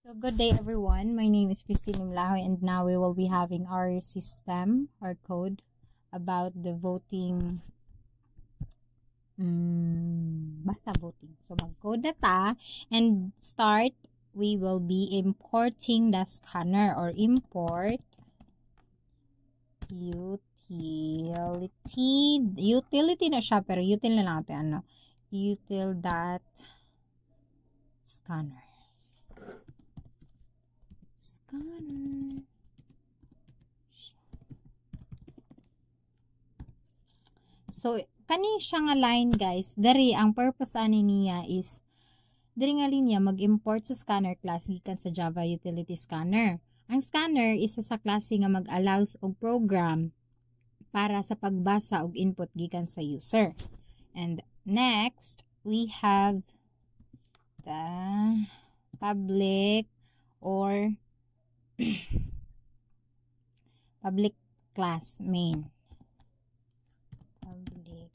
So good day everyone. My name is Christine Imlahoy and now we will be having our system or code about the voting basta voting. So mag-code na ta and start we will be importing the scanner or import utility na siya pero util na lang natin util.scanner. So kani siya nga line guys, dari ang purpose ani niya is diri nga linya mag-import sa scanner class gikan sa Java utility scanner. Ang scanner isa sa klase nga mag-allows og program para sa pagbasa og input gikan sa user. And next, we have the public or public class main. Public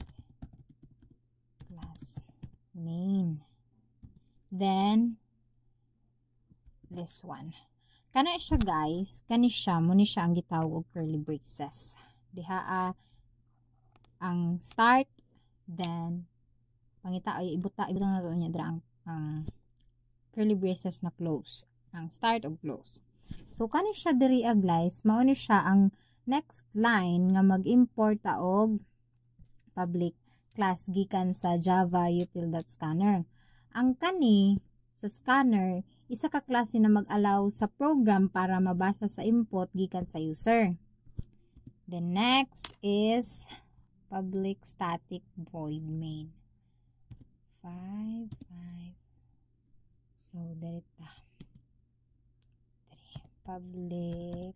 class main. Then this one. Kana siya guys, kani siya muni siya ang gitawag og curly braces. Diha ang start, then pangita ay ibuta na to niya dra ang curly braces na close. Ang start og close. So kani siya diri guys, mao ni siya ang next line nga mag-import ta og public class gikan sa Java util.scanner. Ang kani sa scanner isa ka klase na mag-allow sa program para mabasa sa input gikan sa user. The next is public static void main. 5 so dito public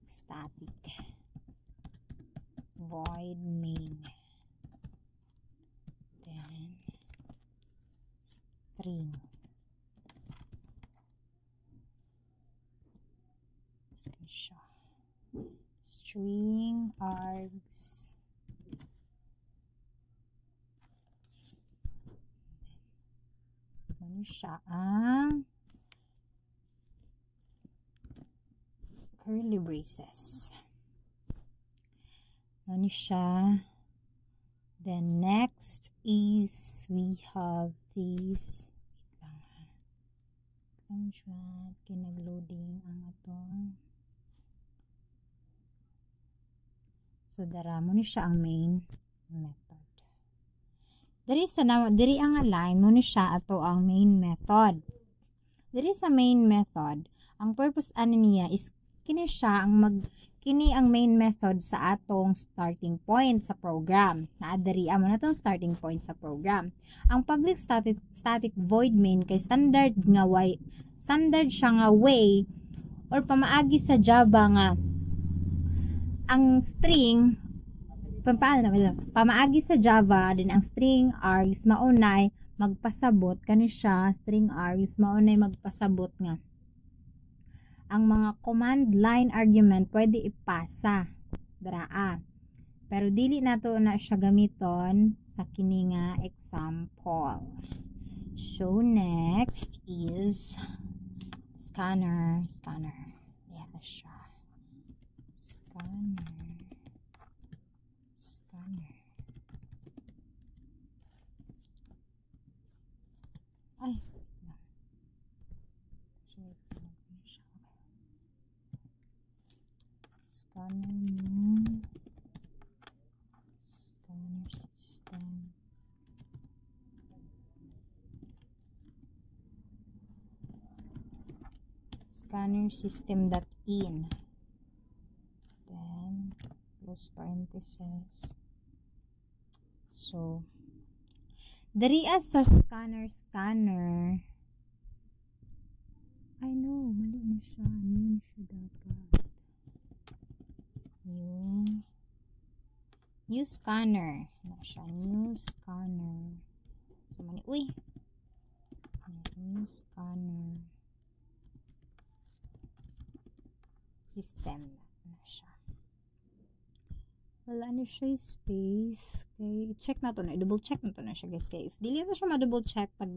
static void main, then string args ano siya ang curly braces. Ano siya. Then next is we have this. Wait lang kinag-loading ang atong. So dara mo ni siya ang main method. Diri ang line mo ni siya ato ang main method. Diri sa main method, ang purpose ani niya is kini ang main method sa atong starting point sa program. Naadarian mo na itong starting point sa program. Ang public static void main kay standard siya nga way or pamaagi sa Java nga ang string pamaagi sa Java din ang string args maunay magpasabot kani siya string args maunay magpasabot nga ang mga command line argument pwede ipasa draa. Pero dili nato na siya gamiton sa kini nga example. So next is scanner. Yeah, siya. Scanner. Ay. Scanner system. Scanner system.in. Then close parenthesis. So dari sa scanner I know, mali na siya. New siya dapat. New scanner. Na siya. New scanner. So, mali. Uy. New scanner. System. Na siya. Wala na siya space. Okay. Check na to na. Double check na to na siya guys. Kaya if dili na siya ma-double check pag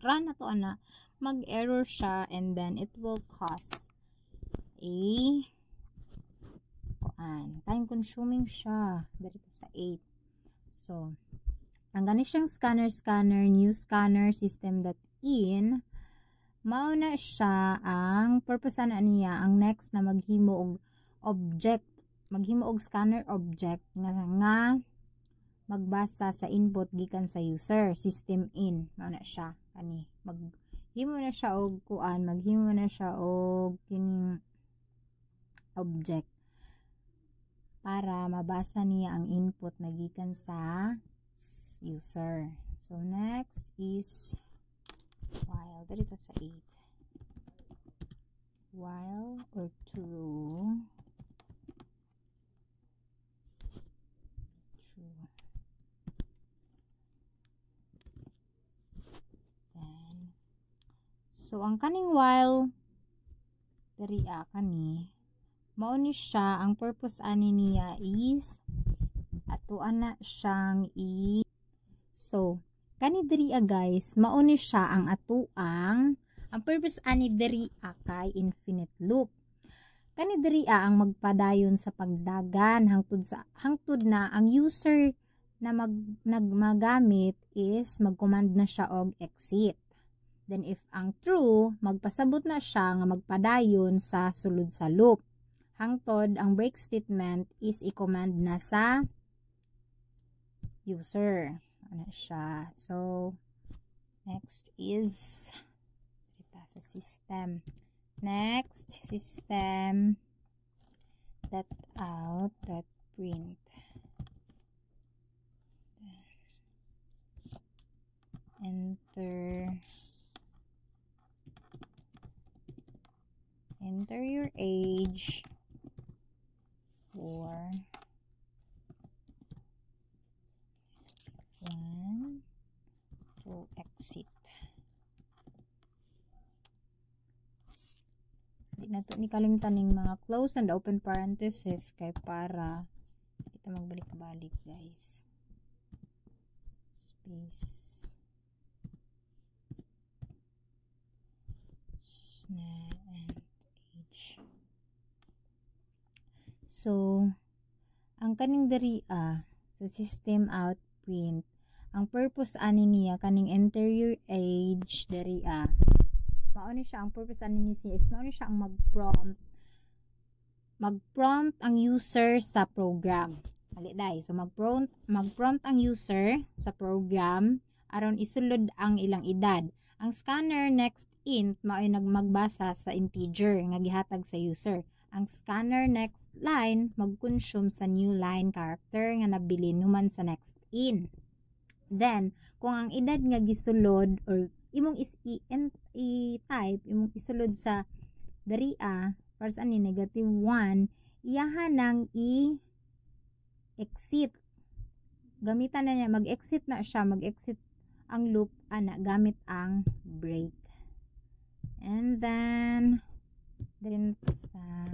run na to ana, mag-error siya, and then it will cause a time consuming siya dito sa 8. So ang gani siyang scanner new scanner system.in, mao na siya ang purpose na niya. Ang next na maghimo og scanner object nga magbasa sa input gikan sa user system in. Mao na siya kani, maghimo na siya og kining object para mabasa niya ang input na gikan sa user. So next is while dito sa 8, while or true. Then so ang kaning while diri kani mao ni siya, ang purpose ani niya is atuan na siyang so kani diri guys, mao ni siya ang atuang ang purpose ani diri kay infinite loop. Kani diri ang magpadayon sa pagdagan hangtod na ang user na magamit is mag-command na siya og exit. Then if ang true, magpasabot na siya nga magpadayon sa sulod sa loop. Hangtod ang break statement is i-command na sa user. Ano siya? So next is sa system. Next, system .out.print. Enter your age for 1 to exit. Di na to ni kalimtan ng mga close and open parenthesis kay para kita magbalik-balik guys. Space and age. So ang kaning diri sa system out print, ang purpose ani niya kaning enter your age diri mao ni siya, ang purpose ani niya is mao ni siya ang mag-prompt ang user sa program. So mag-prompt ang user sa program aron isulod ang ilang edad. Ang scanner next int mao ay magbasa sa integer nga gihatag sa user. Ang scanner next line mag-consume sa new line character nga nabilin human sa next in. Then kung ang edad nga gisulod or imong i-type, imong isulod sa dari para sa ni negative 1, iyahan nang i-exit. Gamitan na niya, mag-exit na siya, mag-exit ang loop gamit ang break. And then din sa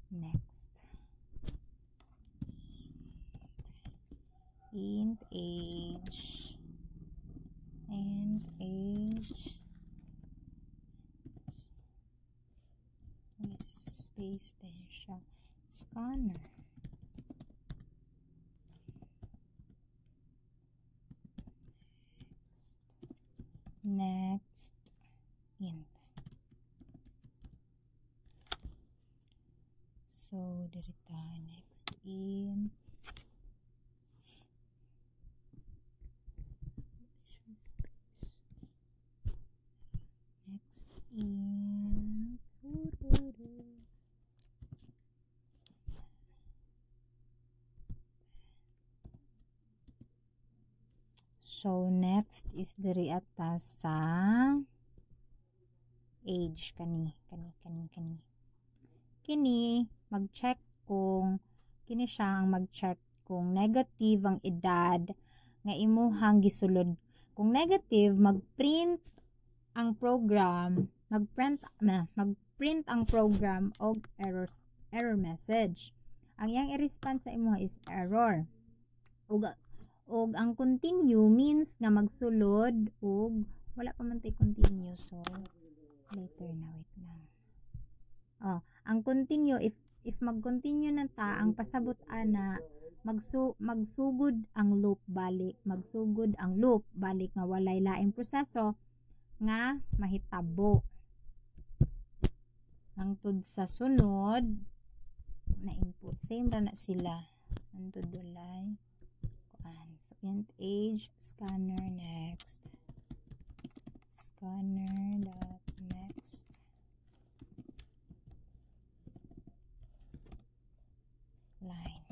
next. Int age and age space din siya scanner next int. So dirita next int so next is diri atas sa age kani mag-check kung kini siya ang mag-check kung negative ang edad nga imuhang gisulod. Kung negative, mag-print ang program ang program og error message. Ang iyang i-response sa imo is error. Og ang continue means nga magsulod og Wala pa man tayo continue. So, later na. Wait lang. Ang continue, if mag-continue na ta, ang pasabot ana, magsugod ang loop balik. Magsugod ang loop balik nga walay laing proseso nga mahitabo. Hangtod sa sunod na input. Same ra na sila. Hangtod walay. So, int age, scanner, next. Scanner dot next. Line.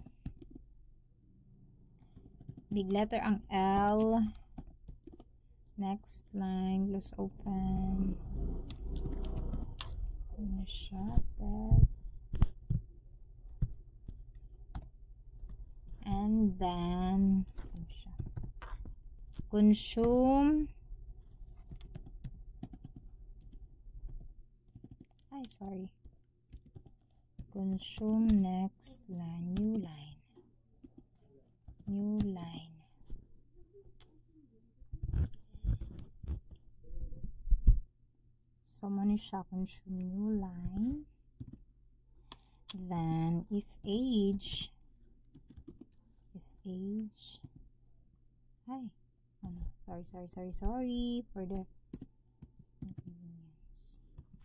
Big letter ang L. Next line, close open. Ano siya? Press. And then, ano siya? Consume. Sorry. Consume next line. New line. New line. So, muna siya consume new line. Then, if age, sorry for the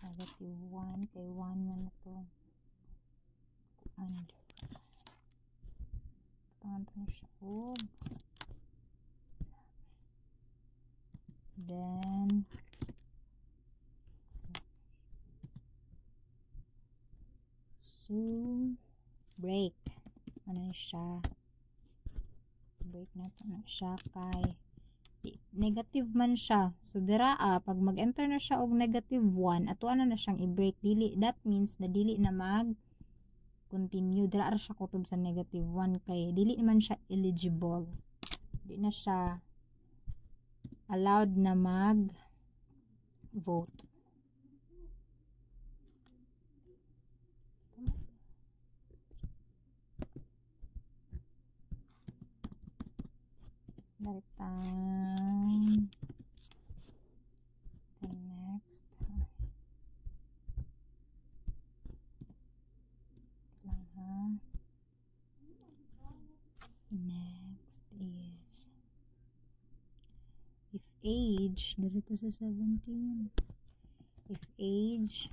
negative 1 kay 1 man na to under tangan to na siya then so break ano na siya break na to na siya kay negative man siya. So, dira pag mag-enter na siya og negative 1, ato na siyang i-break. Dili, that means na dili na mag-continue. Dira siya kutob sa negative 1 kay dili naman siya eligible. Di na siya allowed na mag-vote. Time. The next lang ha. Next is if age dito sa 17 if age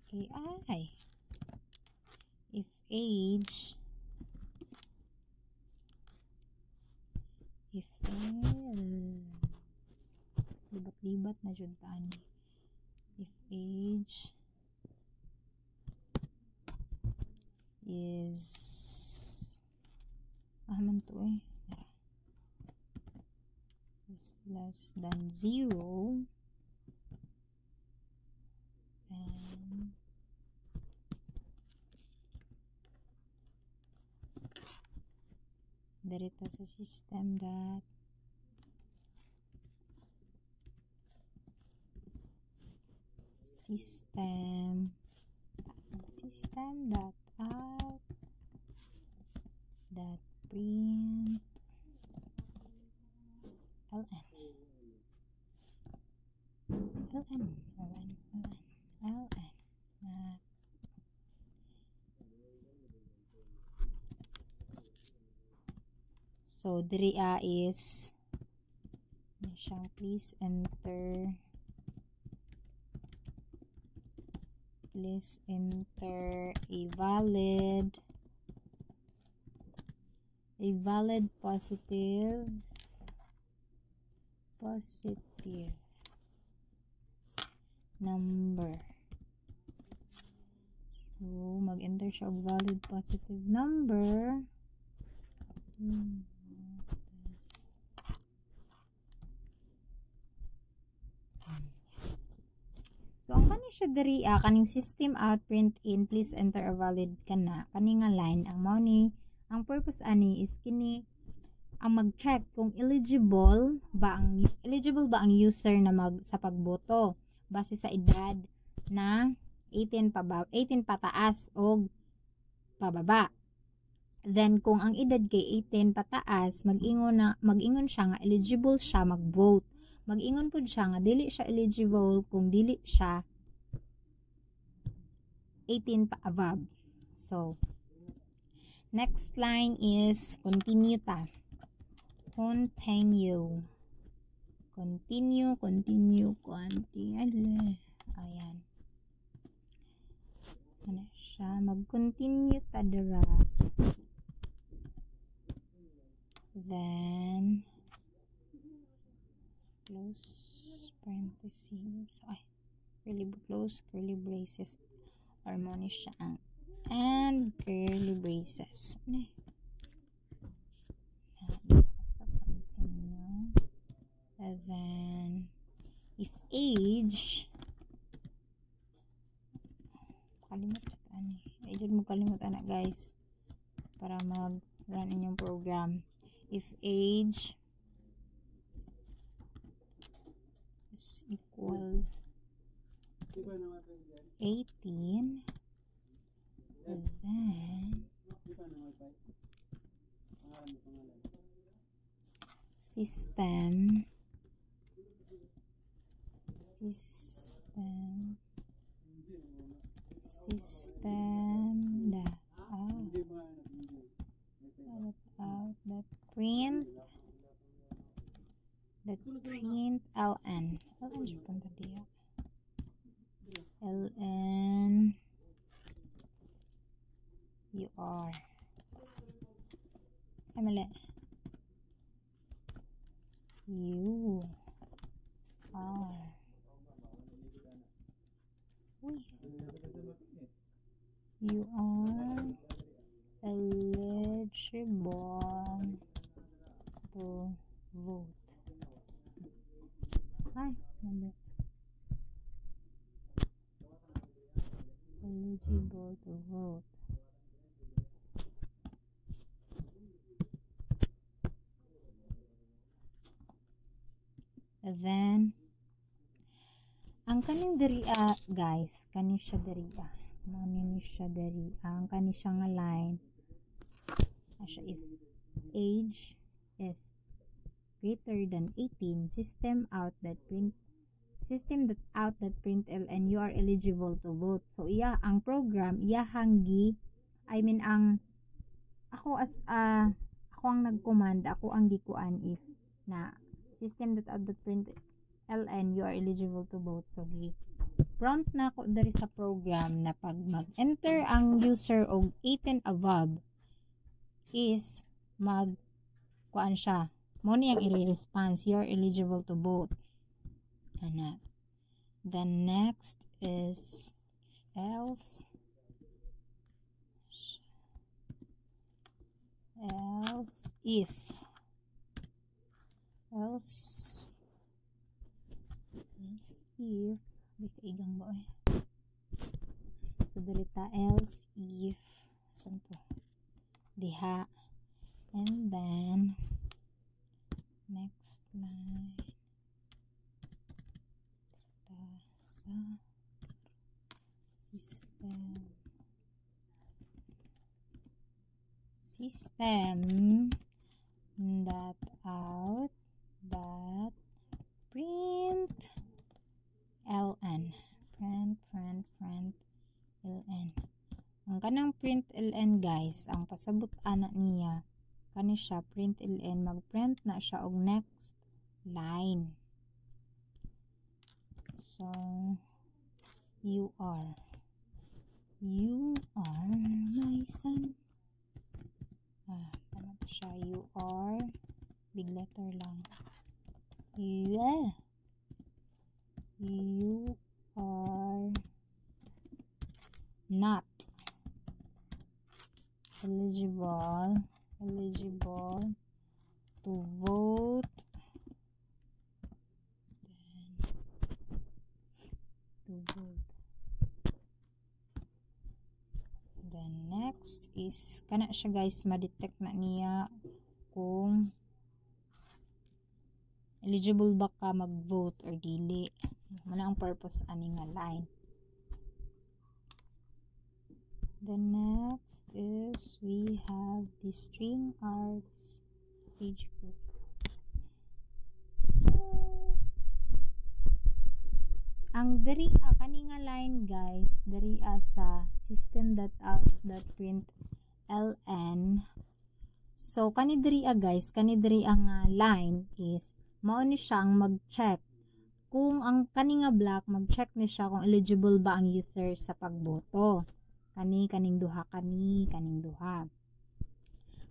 FAI if age if libat na jud tani if age is man to is less than 0 and direta sa system that dot out dot print ln so diri is please enter a valid positive number. So mag-enter siya og valid positive number. So, ang kani siya diri kaning system out print in please enter a valid kana kani nga line ang mao ni ang purpose ani is kini ang mag-check kung eligible ba ang user na sa pagboto base sa edad na 18 pataas o pababa. Then kung ang edad kay 18 pataas, mag-ingon siya nga eligible siya mag-vote. Mag-ingon pud siya nga dili siya eligible kung dili siya 18 pa above. So next line is continue ta. Continue. Ayan. Ano siya? Mag-continue ta dira. Then close parentheses. Close curly braces. Harmonious siya and curly braces. And then if age kalimut ana guys para mag-run inyong program. If age is equal 18, then system that print ln UR mali you are eligible to vote. Eligible to vote. Then ang kaning diri guys, kani siya diri ang kani siya nga line if age is greater than 18, system out that print ln you are eligible to vote. So ang program hanggi ang ako ang nag-command, ako ang gikuan if na system out that print ln you are eligible to vote. So prompt na ako dari sa program na pag mag-enter ang user og 18 above is kuan siya mo niyang i-response you are eligible to vote. Then next is else if di ka igang ba so dalita else if santo diha, and then next line sa system that out that print ln ln ang kanang print ln guys, ang pasabot ana niya kani siya print ln, mag-print na siya og next line. So you are my son. Tama to siya, you are big letter lang, you are not eligible to vote then next is kana siya guys, ma-detect na niya kung eligible ba ka mag-vote or dili. Muna ang purpose ani nga line. The next is we have the string arts age group. Ang diri kani nga line guys, diri sa system.out.println. So kani diri guys, kani diri ang line is mao ni siyang mag-check kung ang kani nga block, mag-check ni siya kung eligible ba ang user sa pagboto. Kaning duha, kaning duha.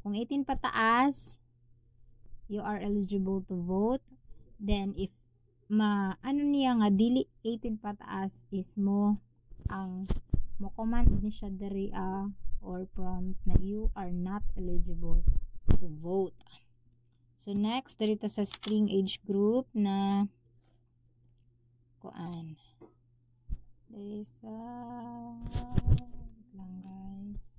Kung 18 pataas, you are eligible to vote. Then if ano niya nga dili 18 pataas is mo command ni siya diri or prompt na you are not eligible to vote. So next dito sa string age group na kuan. There is lang guys.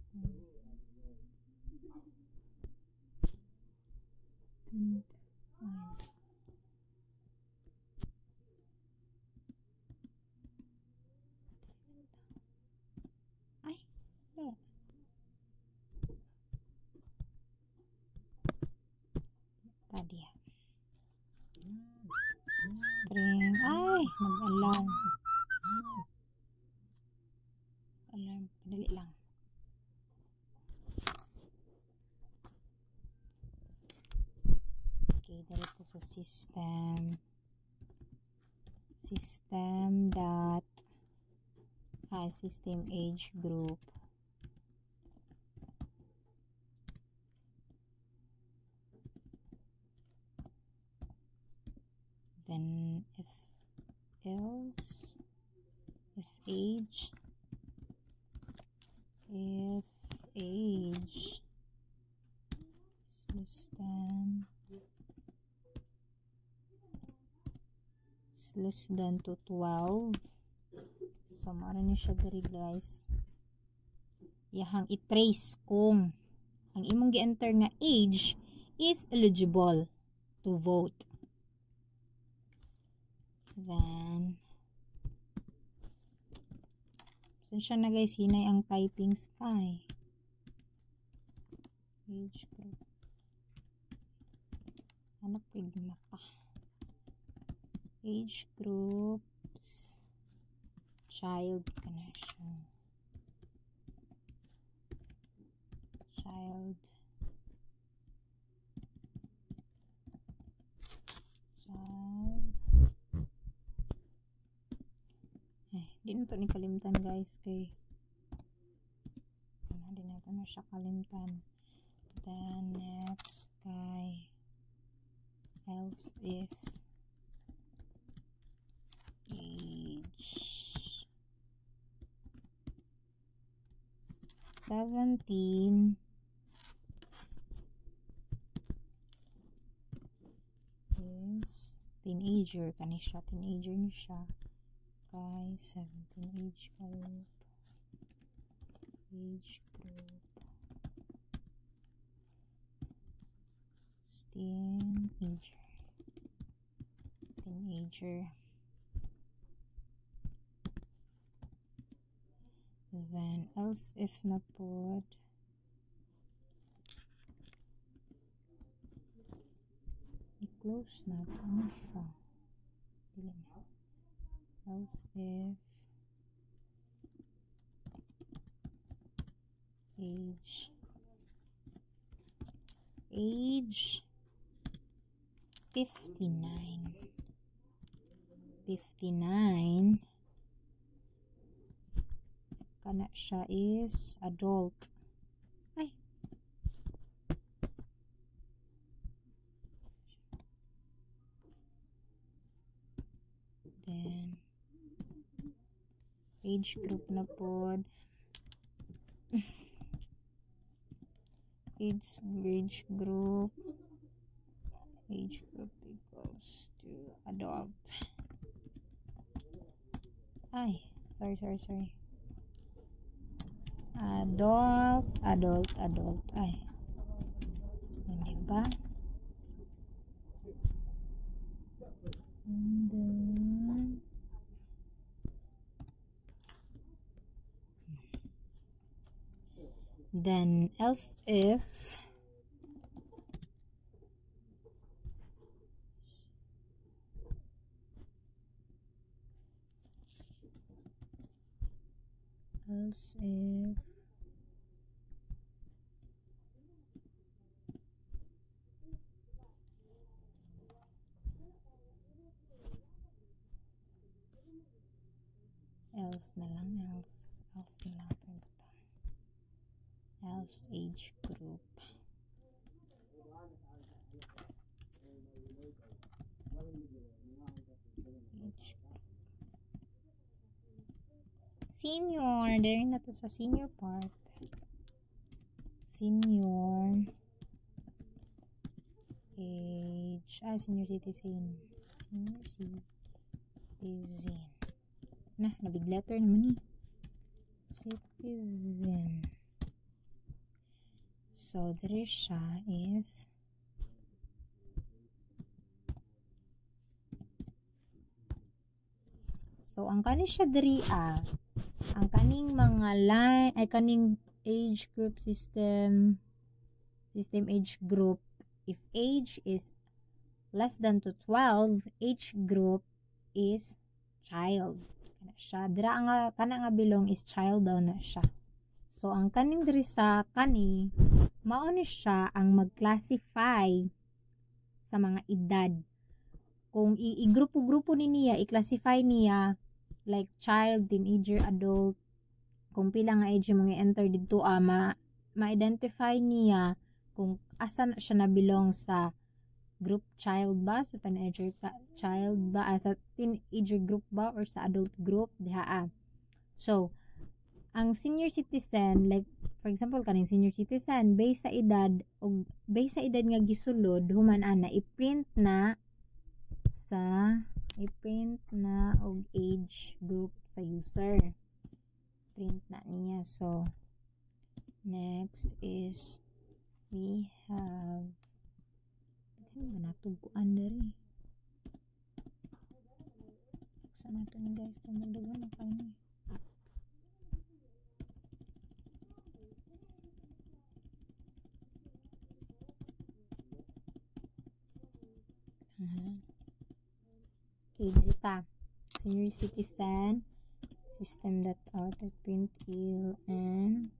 Ay, tadi string, ay, nag-alarm. Alarm, padali lang. Okay, dito sa system age group. Then if else, if age is less than to 12. So mara ni siya diri guys. Yahang i-trace kung ang imong gi-enter nga age is eligible to vote. Then siya na guys, hinay ang typing sky. Age group. Ano pwede mata? Age groups. Child connection. Child. Di na ito ni kalimtan guys kay di na ito na siya kalimtan. Then next kay else if age 17 is teenager kani siya, teenager ni siya. Kay 17 age group teenager. Then else if na pod i-close na ito na siya. Else if age 59 kana siya is adult. Ay, then age group na pod age group equals to adult. Ay, sorry. Adult. Ay. Hindi ba? And then Then else if else na lang, else na lang, else age group. Senior, dahil na to sa senior part. Senior age, senior citizen. Senior citizen. Nabig letter naman citizen. So, there siya is so, ang kanin siya diri ang kaning mga line ay kaning age group system age group, if age is less than to 12, age group is child. Kana siya dira nga bilong is child daw na siya. So ang kaning diri sa kani mao ni siya ang mag-classify sa mga edad. Kung i-grupo-grupo ni niya, i-classify niya like child, teenager, adult, kung pila nga age mo enter dito ma-identify niya kung asa na siya nabilong sa group child ba, sa teenager child ba, sa teenager group ba, or sa adult group diha. So ang senior citizen, like for example kaning senior citizen, based sa edad nga gisulod human ana i-print na og age group sa user. Print na niya. So next is we have ano ba natuguan diri? Saan nato ni guys? Tandagdagan na kayo ni. Okay, dito. Senior citizen, system.out.print and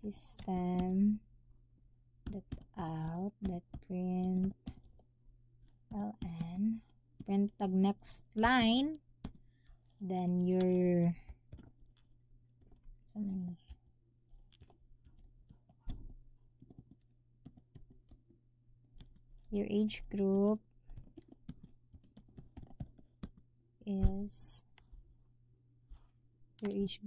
system.out.print ln, print tag next line, then your age group is sorry is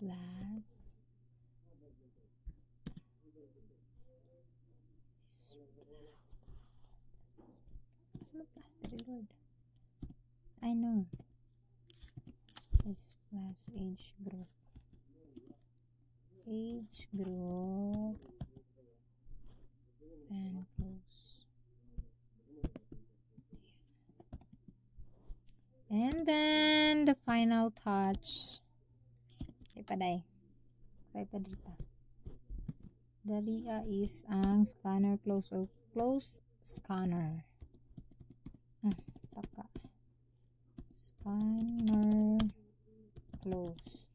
plus Lord, I know is plus age group and close. And then the final touch. Ipaday. Excited dito. Daria is ang scanner close scanner. Taka. Scanner close.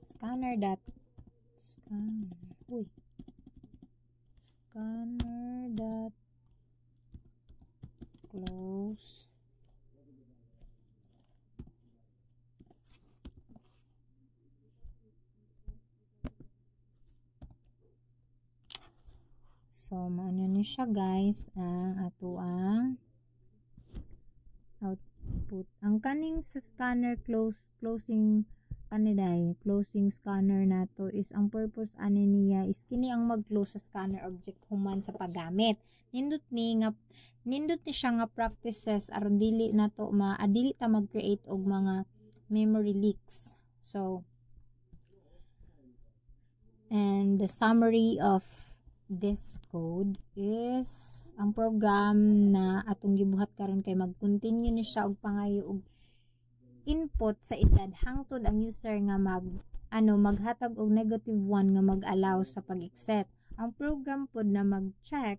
Scanner dot close. So, maano ni siya guys, ang atuang output. Ang kaning sa scanner closing scanner nato is ang purpose ani niya is kini ang mag-close sa scanner object human sa paggamit. Nindot ni siya nga practices aron dili nato dili ta mag-create og mga memory leaks. So And the summary of this code is ang program na atong gibuhat karon kay mag-continue ni siya og pangayo og input sa edad hangtod ang user nga maghatag og -1 nga mag-allow sa pag-accept. Ang program pod na mag-check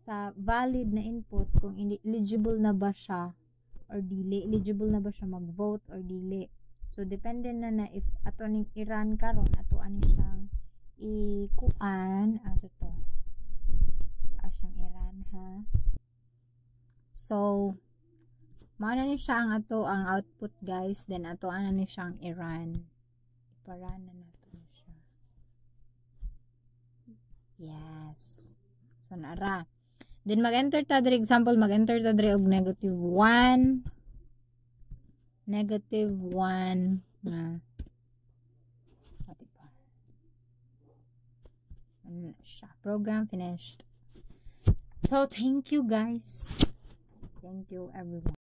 sa valid na input kung eligible na ba siya or dili, eligible na ba siya mag-vote or dili. So depende na if ato ning i-run karon ato ani siyang ikuan siyang i-run ha. So mao na ni siya ang output guys, then ato ana ni siyang i-run. Ipa-run na nato siya. Yes. So nara. Then mag-enter ta diri example, mag-enter ta diri og -1 nga program finished. So thank you guys. Thank you everyone.